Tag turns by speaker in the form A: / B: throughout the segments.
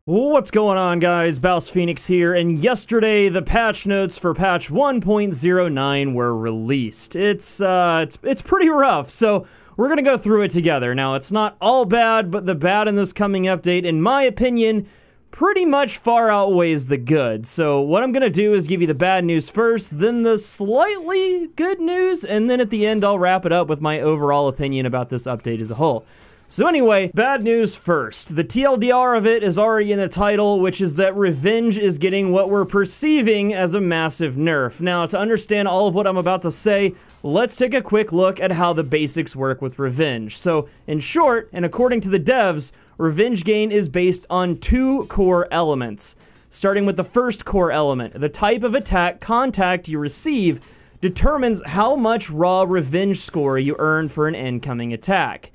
A: What's going on, guys? BouseFeenux here, and yesterday the patch notes for patch 1.09 were released. It's pretty rough, so we're gonna go through it together. Now, it's not all bad, but the bad in this coming update, in my opinion, pretty much far outweighs the good. So what I'm gonna do is give you the bad news first, then the slightly good news, and then at the end I'll wrap it up with my overall opinion about this update as a whole. So anyway, bad news first. The TLDR of it is already in the title, which is that Revenge is getting what we're perceiving as a massive nerf. Now, to understand all of what I'm about to say, let's take a quick look at how the basics work with Revenge. So, in short, and according to the devs, Revenge gain is based on two core elements. Starting with the first core element, the type of attack contact you receive determines how much raw Revenge score you earn for an incoming attack.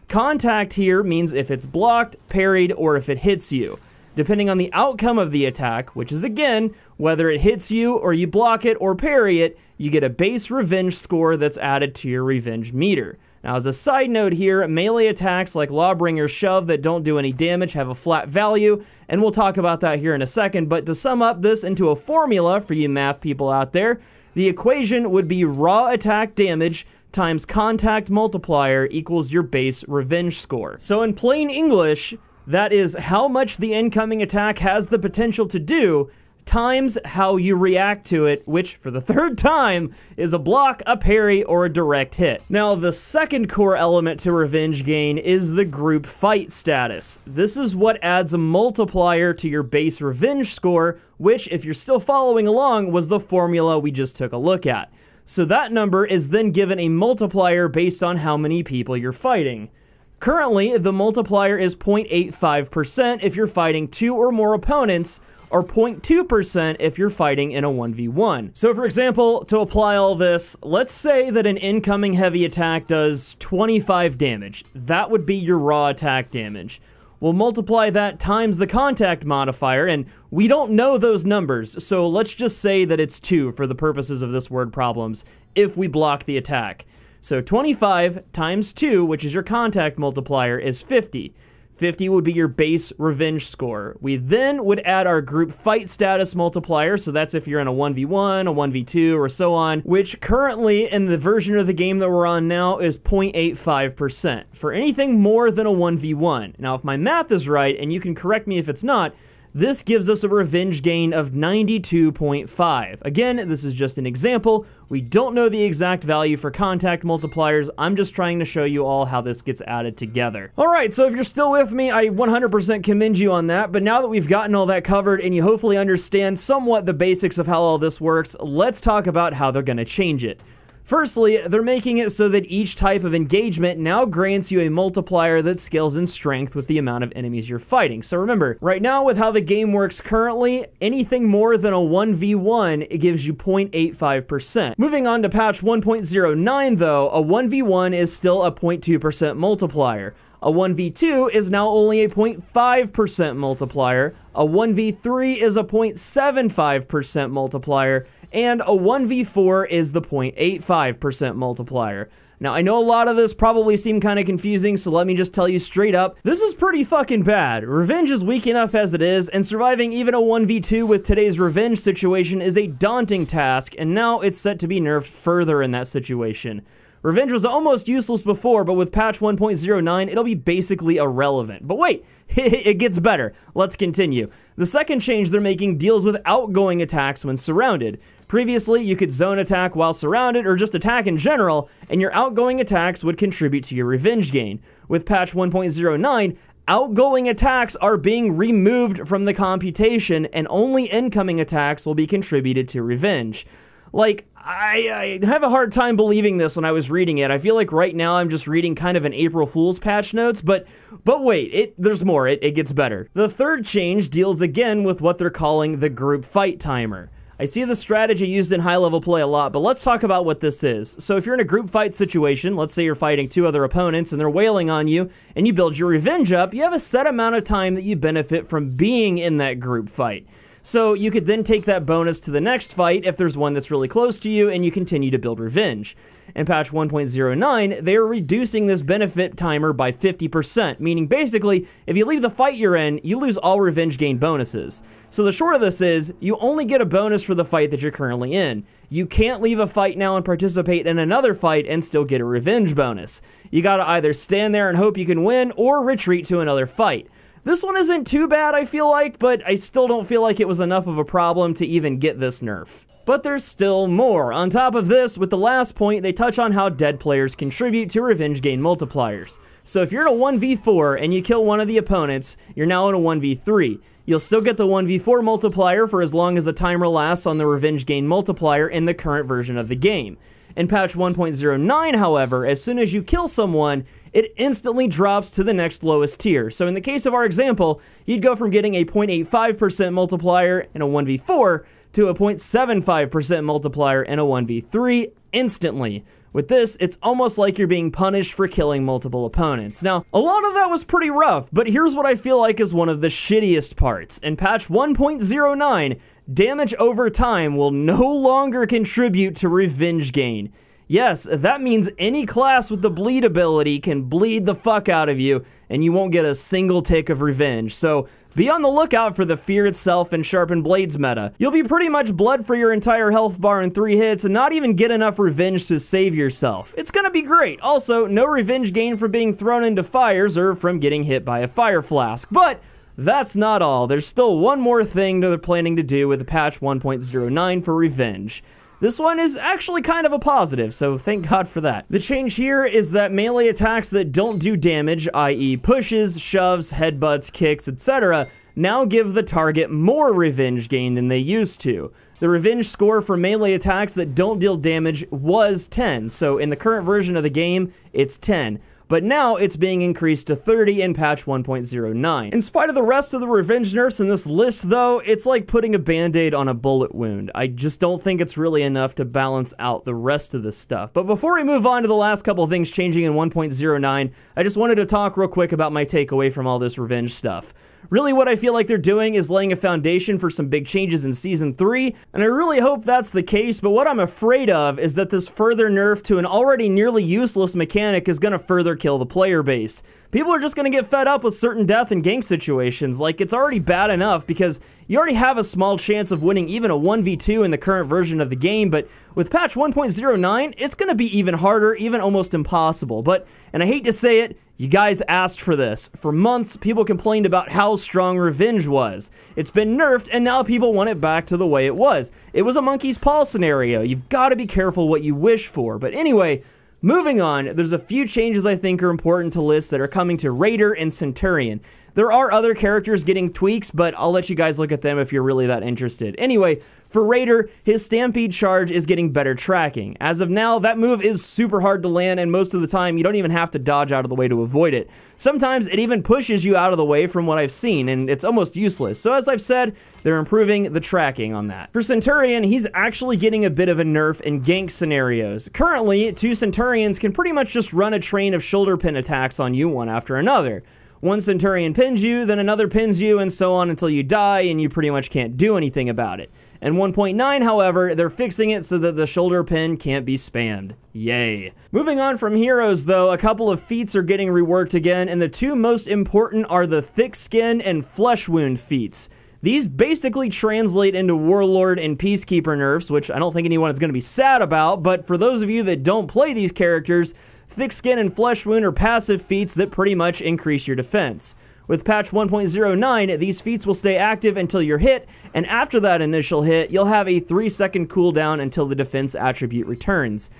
A: Contact here means if it's blocked, parried, or if it hits you. Depending on the outcome of the attack, which is again, whether it hits you or you block it or parry it, you get a base Revenge score that's added to your Revenge meter. Now, as a side note here, melee attacks like Lawbringer's Shove that don't do any damage have a flat value, and we'll talk about that here in a second, but to sum up this into a formula for you math people out there, the equation would be raw attack damage times contact multiplier equals your base Revenge score. So in plain English, that is how much the incoming attack has the potential to do times how you react to it, which, for the third time, is a block, a parry, or a direct hit. Now, the second core element to Revenge gain is the group fight status. This is what adds a multiplier to your base Revenge score, which, if you're still following along, was the formula we just took a look at. So that number is then given a multiplier based on how many people you're fighting. Currently, the multiplier is 0.85% if you're fighting 2 or more opponents, or 0.2% if you're fighting in a 1v1. So for example, to apply all this, let's say that an incoming heavy attack does 25 damage. That would be your raw attack damage. We'll multiply that times the contact modifier, and we don't know those numbers, so let's just say that it's 2 for the purposes of this word problems, if we block the attack. So 25 times 2, which is your contact multiplier, is 50. 50 would be your base Revenge score. We then would add our group fight status multiplier, so that's if you're in a 1v1, a 1v2, or so on, which currently in the version of the game that we're on now is 0.85%, for anything more than a 1v1. Now, if my math is right, and you can correct me if it's not, this gives us a Revenge gain of 92.5. Again, this is just an example. We don't know the exact value for contact multipliers. I'm just trying to show you all how this gets added together. Alright, so if you're still with me, I 100% commend you on that, but now that we've gotten all that covered and you hopefully understand somewhat the basics of how all this works, let's talk about how they're going to change it. Firstly, they're making it so that each type of engagement now grants you a multiplier that scales in strength with the amount of enemies you're fighting. So remember, right now with how the game works currently, anything more than a 1v1, it gives you 0.85%. Moving on to patch 1.09 though, a 1v1 is still a 0.2% multiplier. A 1v2 is now only a 0.5% multiplier, a 1v3 is a 0.75% multiplier, and a 1v4 is the 0.85% multiplier. Now, I know a lot of this probably seemed kind of confusing, so let me just tell you straight up, this is pretty fucking bad. Revenge is weak enough as it is, and surviving even a 1v2 with today's Revenge situation is a daunting task, and now it's set to be nerfed further in that situation. Revenge was almost useless before, but with patch 1.09, it'll be basically irrelevant. But wait, it gets better. Let's continue. The second change they're making deals with outgoing attacks when surrounded. Previously, you could zone attack while surrounded, or just attack in general, and your outgoing attacks would contribute to your Revenge gain. With patch 1.09, outgoing attacks are being removed from the computation, and only incoming attacks will be contributed to Revenge. Like, I have a hard time believing this when I was reading it. I feel like right now I'm just reading kind of an April Fool's patch notes, but wait, there's more, it gets better. The third change deals again with what they're calling the group fight timer. I see the strategy used in high-level play a lot, but let's talk about what this is. So if you're in a group fight situation, let's say you're fighting 2 other opponents and they're wailing on you, and you build your Revenge up, you have a set amount of time that you benefit from being in that group fight. So you could then take that bonus to the next fight if there's one that's really close to you, and you continue to build revenge. In patch 1.09, they are reducing this benefit timer by 50%, meaning basically, if you leave the fight you're in, you lose all revenge gain bonuses. So the short of this is, you only get a bonus for the fight that you're currently in. You can't leave a fight now and participate in another fight and still get a revenge bonus. You gotta either stand there and hope you can win, or retreat to another fight. This one isn't too bad, I feel like, but I still don't feel like it was enough of a problem to even get this nerf. But there's still more. On top of this, with the last point, they touch on how dead players contribute to revenge gain multipliers. So if you're in a 1v4 and you kill one of the opponents, you're now in a 1v3. You'll still get the 1v4 multiplier for as long as the timer lasts on the revenge gain multiplier in the current version of the game. In patch 1.09, however, as soon as you kill someone, it instantly drops to the next lowest tier. So in the case of our example, you'd go from getting a 0.85% multiplier in a 1v4 to a 0.75% multiplier in a 1v3 instantly. With this, it's almost like you're being punished for killing multiple opponents. Now, a lot of that was pretty rough, but here's what I feel like is one of the shittiest parts. In patch 1.09, damage over time will no longer contribute to revenge gain. Yes, that means any class with the bleed ability can bleed the fuck out of you, and you won't get a single tick of revenge. So be on the lookout for the Fear Itself and Sharpened Blades meta. You'll be pretty much bled for your entire health bar in 3 hits and not even get enough revenge to save yourself. It's gonna be great. Also, no revenge gain for being thrown into fires or from getting hit by a fire flask. But that's not all. There's still one more thing they're planning to do with the patch 1.09 for revenge. This one is actually kind of a positive, so thank God for that. The change here is that melee attacks that don't do damage, i.e. pushes, shoves, headbutts, kicks, etc., now give the target more revenge gain than they used to. The revenge score for melee attacks that don't deal damage was 10, so in the current version of the game, it's 10. But now it's being increased to 30 in patch 1.09. In spite of the rest of the revenge nerfs in this list though, it's like putting a band-aid on a bullet wound. I just don't think it's really enough to balance out the rest of this stuff. But before we move on to the last couple of things changing in 1.09, I just wanted to talk real quick about my takeaway from all this revenge stuff. Really what I feel like they're doing is laying a foundation for some big changes in Season 3, and I really hope that's the case, but what I'm afraid of is that this further nerf to an already nearly useless mechanic is going to further kill the player base. People are just going to get fed up with certain death and gank situations. Like, it's already bad enough because you already have a small chance of winning even a 1v2 in the current version of the game, but with patch 1.09, it's going to be even harder, even almost impossible. But, and I hate to say it, you guys asked for this. For months, people complained about how strong revenge was. It's been nerfed, and now people want it back to the way it was. It was a monkey's paw scenario. You've got to be careful what you wish for. But anyway, moving on, there's a few changes I think are important to list that are coming to Raider and Centurion. There are other characters getting tweaks, but I'll let you guys look at them if you're really that interested. Anyway, for Raider, his Stampede charge is getting better tracking. As of now, that move is super hard to land, and most of the time, you don't even have to dodge out of the way to avoid it. Sometimes it even pushes you out of the way from what I've seen, and it's almost useless. So as I've said, they're improving the tracking on that. For Centurion, he's actually getting a bit of a nerf in gank scenarios. Currently, 2 Centurions can pretty much just run a train of shoulder pin attacks on you one after another. One Centurion pins you, then another pins you, and so on until you die, and you pretty much can't do anything about it. In 1.9, however, they're fixing it so that the shoulder pin can't be spammed. Yay. Moving on from heroes, though, a couple of feats are getting reworked again, and the 2 most important are the Thick Skin and Flesh Wound feats. These basically translate into Warlord and Peacekeeper nerfs, which I don't think anyone is going to be sad about, but for those of you that don't play these characters, Thick Skin and Flesh Wound are passive feats that pretty much increase your defense. With patch 1.09, these feats will stay active until you're hit, and after that initial hit, you'll have a 3-second cooldown until the defense attribute returns.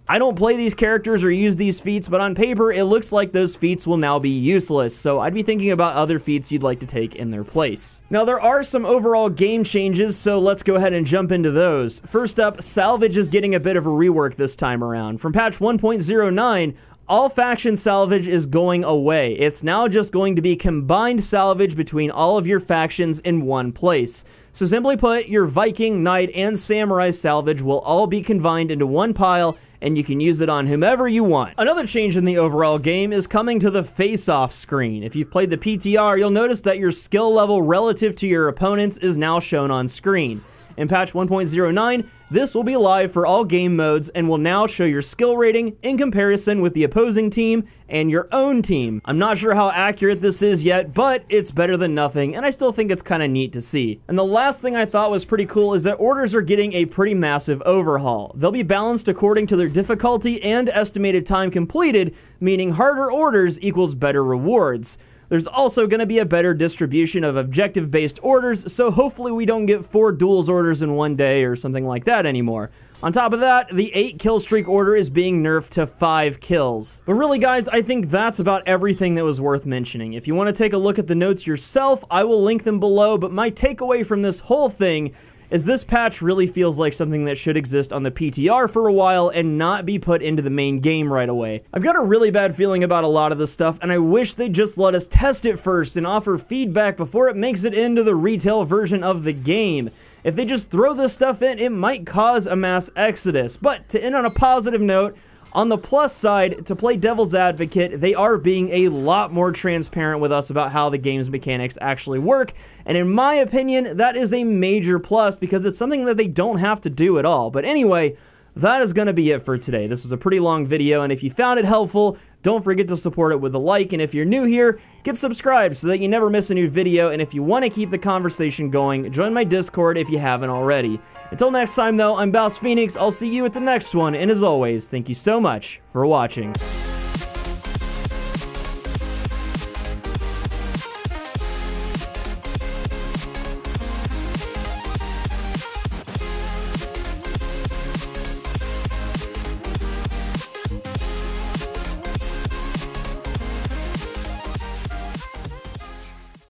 A: I don't play these characters or use these feats, but on paper, it looks like those feats will now be useless, so I'd be thinking about other feats you'd like to take in their place. Now, there are some overall game changes, so let's go ahead and jump into those. First up, Salvage is getting a bit of a rework this time around. From patch 1.09, all faction salvage is going away. It's now just going to be combined salvage between all of your factions in one place. So simply put, your Viking, Knight, and Samurai salvage will all be combined into one pile, and you can use it on whomever you want. Another change in the overall game is coming to the face-off screen. If you've played the PTR, you'll notice that your skill level relative to your opponents is now shown on screen. In patch 1.09, this will be live for all game modes and will now show your skill rating in comparison with the opposing team and your own team. I'm not sure how accurate this is yet, but it's better than nothing, and I still think it's kind of neat to see. And the last thing I thought was pretty cool is that orders are getting a pretty massive overhaul. They'll be balanced according to their difficulty and estimated time completed, meaning harder orders equals better rewards. There's also going to be a better distribution of objective-based orders, so hopefully we don't get 4 duels orders in one day or something like that anymore. On top of that, the 8 kill streak order is being nerfed to 5 kills. But really guys, I think that's about everything that was worth mentioning. If you want to take a look at the notes yourself, I will link them below, but my takeaway from this whole thing is this patch really feels like something that should exist on the PTR for a while and not be put into the main game right away. I've got a really bad feeling about a lot of this stuff, and I wish they'd just let us test it first and offer feedback before it makes it into the retail version of the game. If they just throw this stuff in, it might cause a mass exodus. But to end on a positive note, on the plus side, to play devil's advocate, they are being a lot more transparent with us about how the game's mechanics actually work, and in my opinion, that is a major plus because it's something that they don't have to do at all. But anyway, that is going to be it for today. This was a pretty long video, and if you found it helpful, don't forget to support it with a like, and if you're new here, get subscribed so that you never miss a new video, and if you want to keep the conversation going, join my Discord if you haven't already. Until next time though, I'm BouseFeenux, I'll see you at the next one, and as always, thank you so much for watching.